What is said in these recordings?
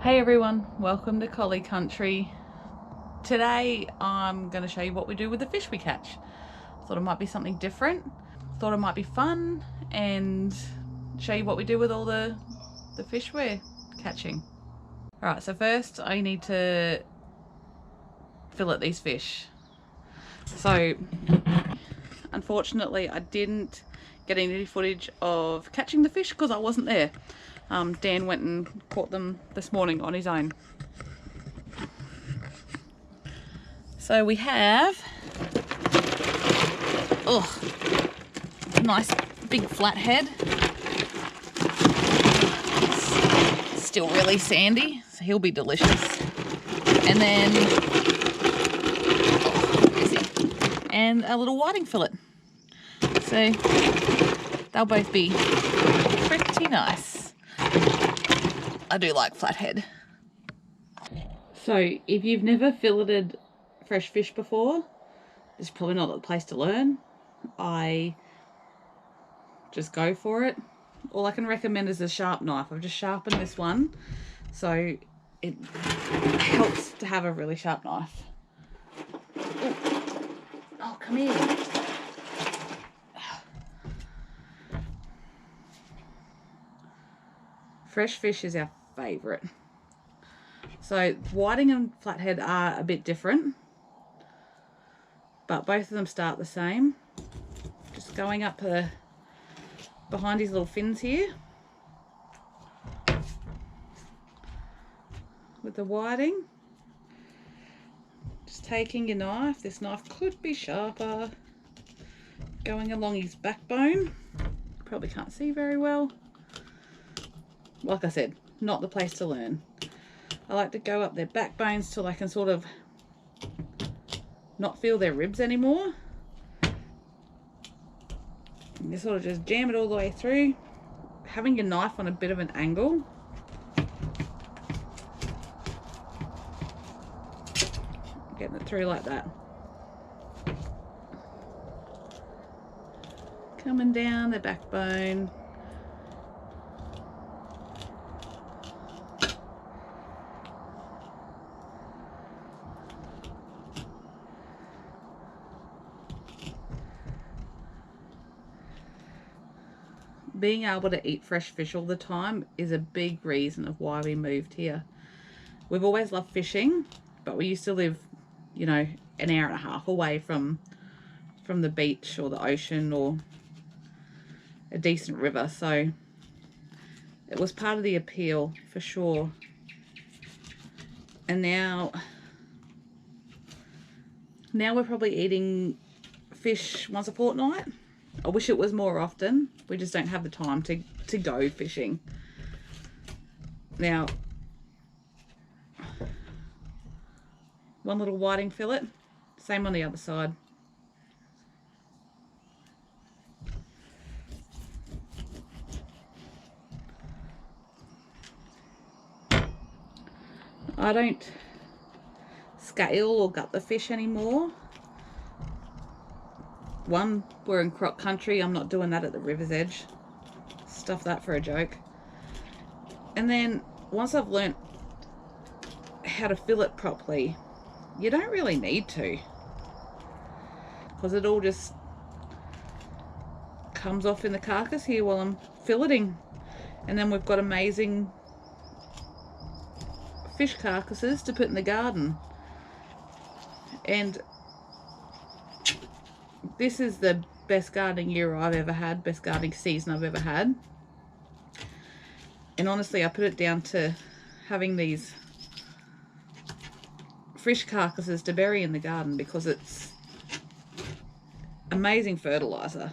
Hey everyone, welcome to Collie Country. Today I'm going to show you what we do with the fish we catch. Thought it might be something different, thought it might be fun and show you what we do with all the fish we're catching. Alright, so first I need to fillet these fish. So unfortunately I didn't get any footage of catching the fish because I wasn't there. Dan went and caught them this morning on his own. So we have, nice big flathead. It's still really sandy, so he'll be delicious. And then, and a little whiting fillet. So they'll both be pretty nice. I do like flathead. So if you've never filleted fresh fish before, it's probably not the place to learn. I just go for it. All I can recommend is a sharp knife. I've just sharpened this one, so it helps to have a really sharp knife. Ooh. Oh, come here. Fresh fish is our favourite. So whiting and flathead are a bit different, but both of them start the same. Just going up behind his little fins here with the whiting. Just taking your knife, this knife could be sharper, going along his backbone. Probably can't see very well. Like I said, not the place to learn. I like to go up their backbones till I can sort of not feel their ribs anymore. And you sort of just jam it all the way through, having your knife on a bit of an angle. Getting it through like that. Coming down the backbone. Being able to eat fresh fish all the time is a big reason of why we moved here. We've always loved fishing, but we used to live, you know, an hour and a half away from the beach or the ocean or a decent river, so it was part of the appeal for sure. And now we're probably eating fish once a fortnight. I wish it was more often. We just don't have the time to go fishing. Now, one little whiting fillet, same on the other side. I don't scale or gut the fish anymore. One, we're in croc country, I'm not doing that at the river's edge. Stuff that for a joke. And then once I've learnt how to fillet properly, you don't really need to, because it all just comes off in the carcass here while I'm filleting. And then we've got amazing fish carcasses to put in the garden. And this is the best gardening year I've ever had, best gardening season I've ever had. And honestly, I put it down to having these fish carcasses to bury in the garden because it's amazing fertilizer.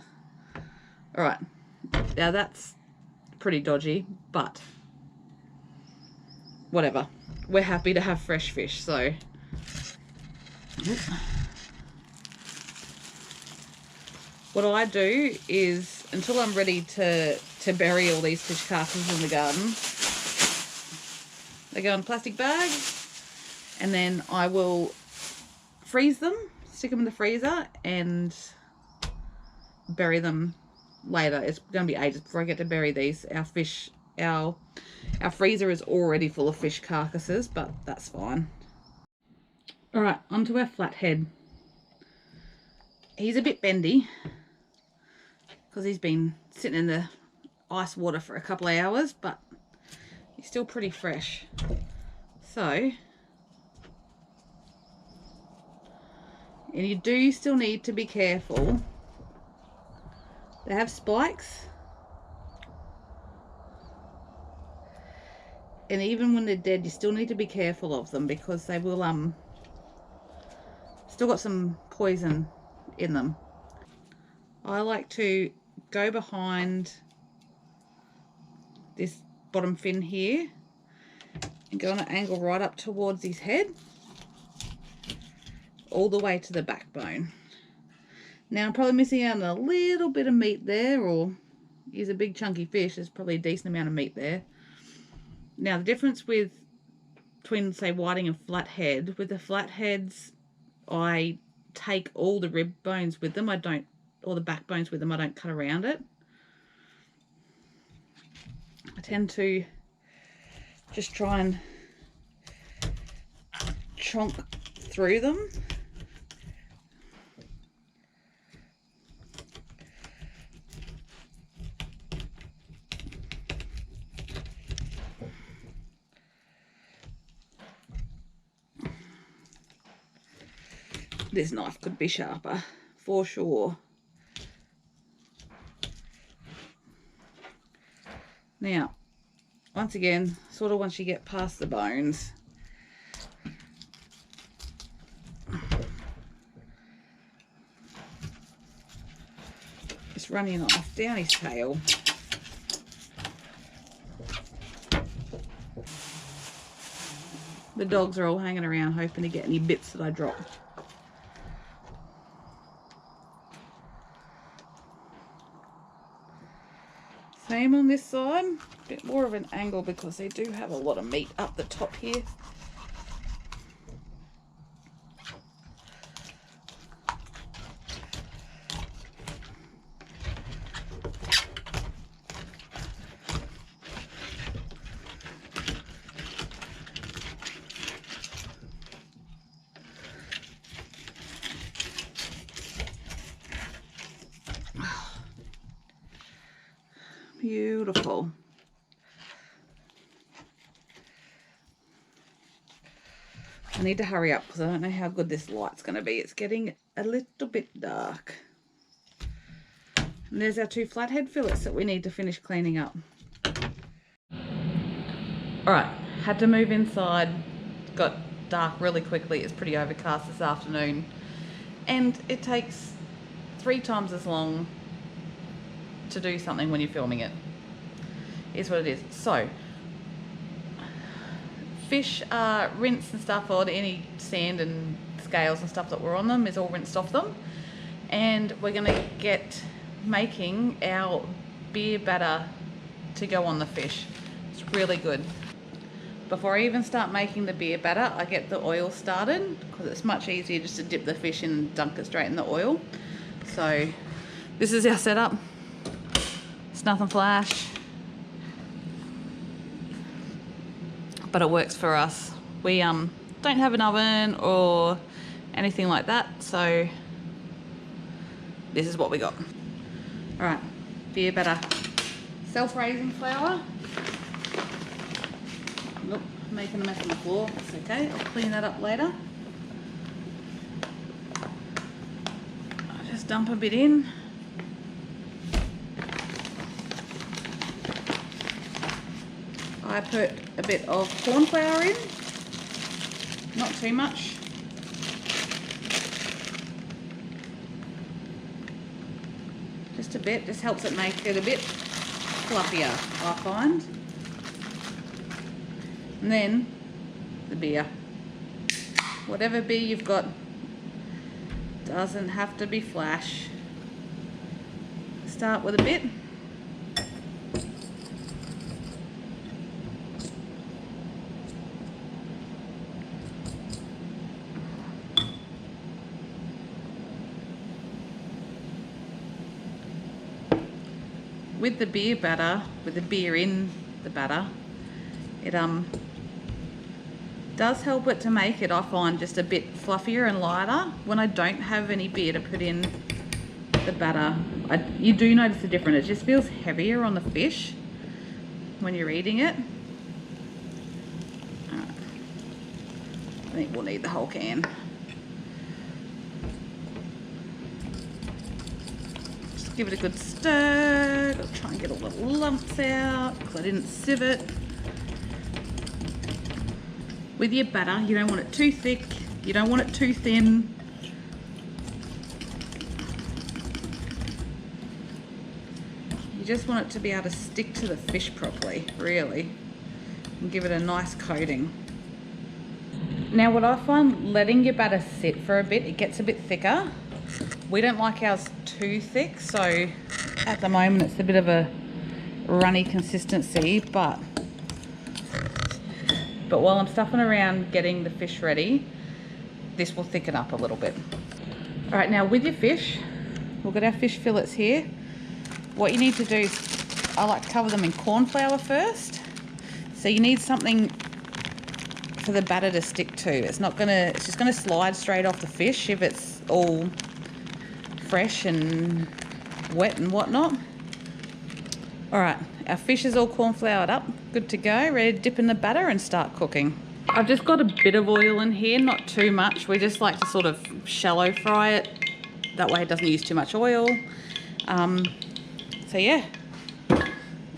Alright, now that's pretty dodgy, but whatever. We're happy to have fresh fish, so what I do is, until I'm ready to bury all these fish carcasses in the garden, they go in a plastic bag, and then I will freeze them, stick them in the freezer, and bury them later. It's going to be ages before I get to bury these. Our fish our freezer is already full of fish carcasses, but that's fine. All right, onto our flathead. He's a bit bendy because he's been sitting in the ice water for a couple of hours, but he's still pretty fresh. So, and you do still need to be careful. They have spikes, and even when they're dead, you still need to be careful of them because they will still got some poison in them. I like to go behind this bottom fin here and go on an angle right up towards his head, all the way to the backbone. Now I'm probably missing out on a little bit of meat there, or he's a big chunky fish, there's probably a decent amount of meat there. Now the difference between say whiting and flathead, with the flatheads I take all the rib bones with them, or the backbones with them, I don't cut around it. I tend to just try and chomp through them. This knife could be sharper, for sure. Now, once again, sort of once you get past the bones, just run your knife down his tail. The dogs are all hanging around hoping to get any bits that I drop. Same on this side, a bit more of an angle because they do have a lot of meat up the top here. Beautiful. I need to hurry up because I don't know how good this light's going to be. It's getting a little bit dark. And there's our 2 flathead fillets that we need to finish cleaning up. Alright, had to move inside. Got dark really quickly. It's pretty overcast this afternoon. And it takes 3 times as long to do something when you're filming it. Is what it is. So, fish are rinsed and stuff, or any sand and scales and stuff that were on them is all rinsed off them. And we're going to get making our beer batter to go on the fish. It's really good. Before I even start making the beer batter, I get the oil started because it's much easier just to dip the fish in and dunk it straight in the oil. So this is our setup. It's nothing flash, but it works for us. We don't have an oven or anything like that, so this is what we got. All right, beer batter, self-raising flour. Nope, making a mess on the floor. That's okay, I'll clean that up later. I'll just dump a bit in. I put a bit of corn flour in, not too much. Just a bit, just helps it make it a bit fluffier, I find. And then the beer. Whatever beer you've got, doesn't have to be flash. Start with a bit. With the beer batter, with the beer in the batter. It does help it to make it, I find, just a bit fluffier and lighter. When I don't have any beer to put in the batter, you do notice the difference. It just feels heavier on the fish when you're eating it. I think we'll need the whole can. Just give it a good stir. Gotta try and get all the lumps out because I didn't sieve it. With your batter, you don't want it too thick, you don't want it too thin. You just want it to be able to stick to the fish properly, really, and give it a nice coating. Now what I find, letting your batter sit for a bit, it gets a bit thicker. We don't like ours too thick, so at the moment it's a bit of a runny consistency, but while I'm stuffing around getting the fish ready, this will thicken up a little bit. All right, now with your fish, we've got our fish fillets here. What you need to do is, I like to cover them in corn flour first. So you need something for the batter to stick to. It's just gonna slide straight off the fish if it's all fresh and wet and whatnot. All right, our fish is all corn floured up, good to go, ready to dip in the batter and start cooking. I've just got a bit of oil in here, not too much. We just like to sort of shallow fry it. That way it doesn't use too much oil. So yeah,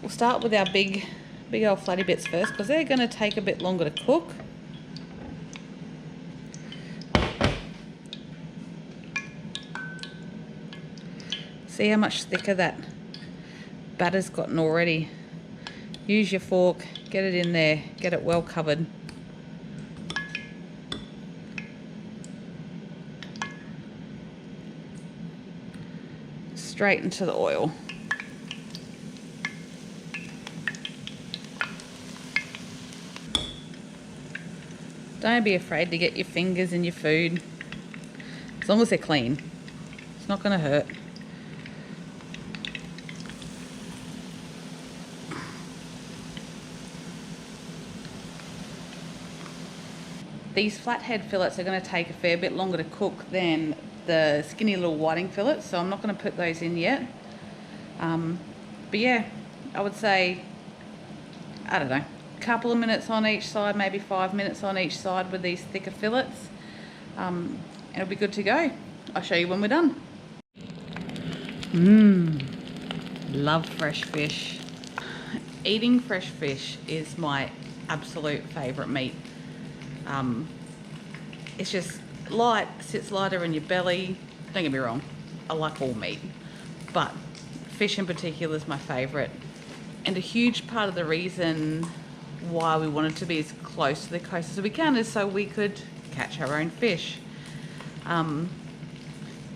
we'll start with our big old flatty bits first because they're gonna take a bit longer to cook. See how much thicker that batter's gotten already. Use your fork, get it in there, get it well covered. Straight into the oil. Don't be afraid to get your fingers in your food. As long as they're clean. It's not going to hurt. These flathead fillets are going to take a fair bit longer to cook than the skinny little whiting fillets, so I'm not going to put those in yet. But yeah, I would say, I don't know, a couple of minutes on each side, maybe 5 minutes on each side with these thicker fillets. It'll be good to go. I'll show you when we're done. Love fresh fish. Eating fresh fish is my absolute favourite meat. It's just light, sits lighter in your belly. Don't get me wrong, I like all meat, but fish in particular is my favourite. And a huge part of the reason why we wanted to be as close to the coast as we can is so we could catch our own fish.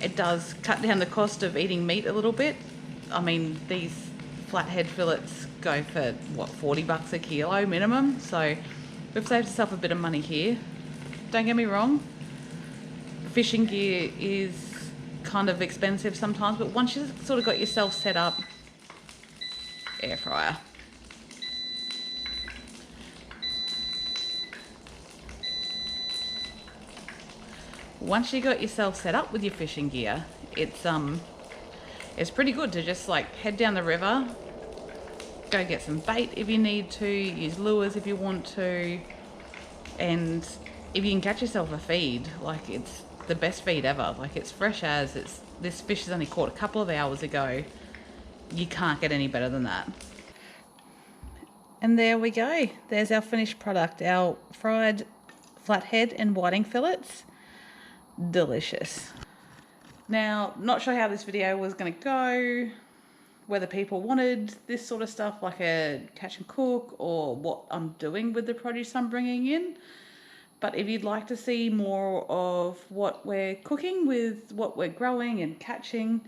It does cut down the cost of eating meat a little bit. I mean, these flathead fillets go for, what, 40 bucks a kilo minimum, so we've saved ourselves a bit of money here. Don't get me wrong, fishing gear is kind of expensive sometimes, but once you've sort of got yourself set up, air fryer. Once you got yourself set up with your fishing gear, it's pretty good to just like head down the river, go get some bait if you need to, use lures if you want to, and if you can catch yourself a feed, like it's the best feed ever. Like it's fresh as, this fish is only caught a couple of hours ago. You can't get any better than that. And there we go. There's our finished product, our fried flathead and whiting fillets. Delicious. Now, not sure how this video was going to go, whether people wanted this sort of stuff like a catch and cook or what I'm doing with the produce I'm bringing in. But if you'd like to see more of what we're cooking with what we're growing and catching,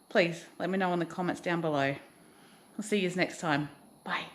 please let me know in the comments down below. I'll see you next time. Bye.